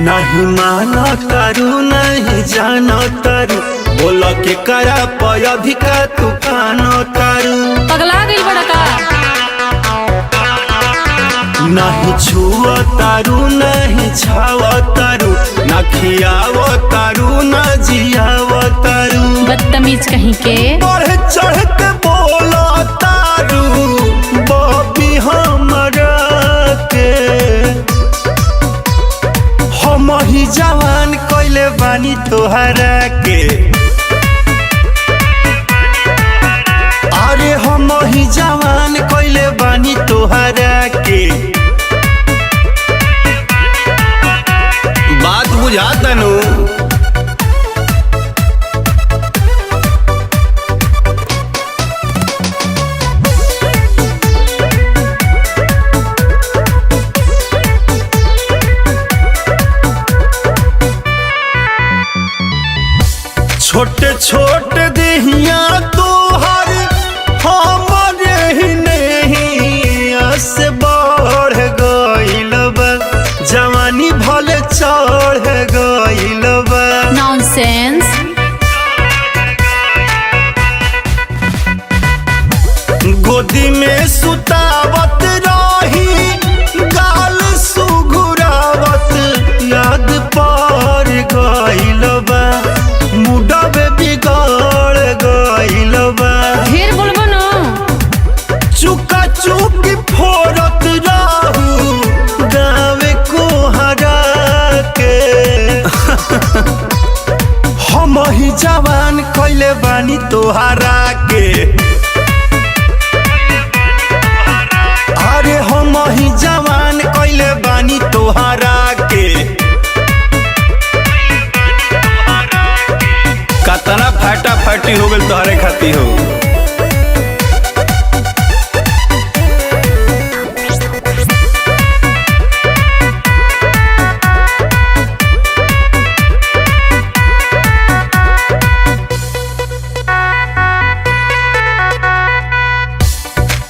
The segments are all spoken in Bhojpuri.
नहीं मानो तारू नहीं जानो तारू बोलो के करा पयधिका तू कानो तारू पगला गई बड़ा का नहीं छुओ तारू नहीं छाओ तारू ना खियाओ तारू ना जियाओ तारू बदतमीज कहीं के बढ़ चढ़ के बोलो तारू बॉबी हमरा के हम ही जवान कोइले बानी तोहरा के अरे हम ही जवान कोइले बानी तोहरा के बात बुझाता नु छोटे छोटे देहिया तोहर हमरे ही नहीं से बढ़ गइल बा जवानी भले चढ़ गइल बा नॉनसेंस गोदी में सुतावत रही गाल सुघुरावत याद पर गइल बा मुडबे बिगड़ गइल बा ढेर बोलबो न चुका चुकी फोरत रहू गावे को हरा के हम ही जवान कइले बानी तोहरा के अरे हम ही जवान कइले बानी तोहरा के कतना फाटा फाटी हो गल तोहरे खाती हो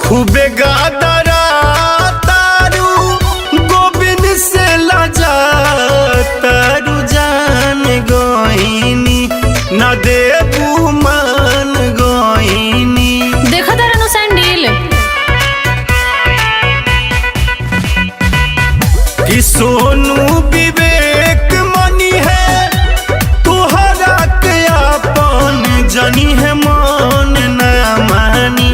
खूबे गादरा तारू गोविंद से लजा तारू जान गोइनी न देबू मान गोइनी देखा तारा नु सैंडल कि सोनू विवेक मनी है तुहरा के अपन जनी है मन न मानी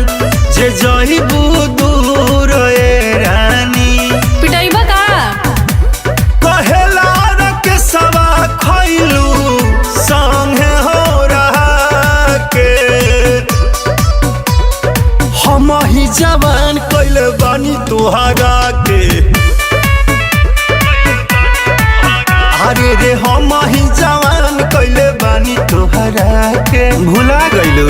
जे जइबू दूर ए रानी पिटाइबा का कहेला के सवा खइलू संगे हो रहा के हम ही जवान कइले बानी तोहरा के अरे रे हम ही जवान कइले बानी तोहरा के भुला गइलू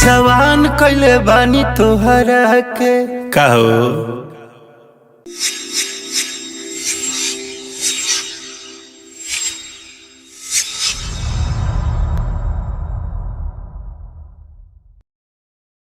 जवान कइले बानी तोहरा के कहो।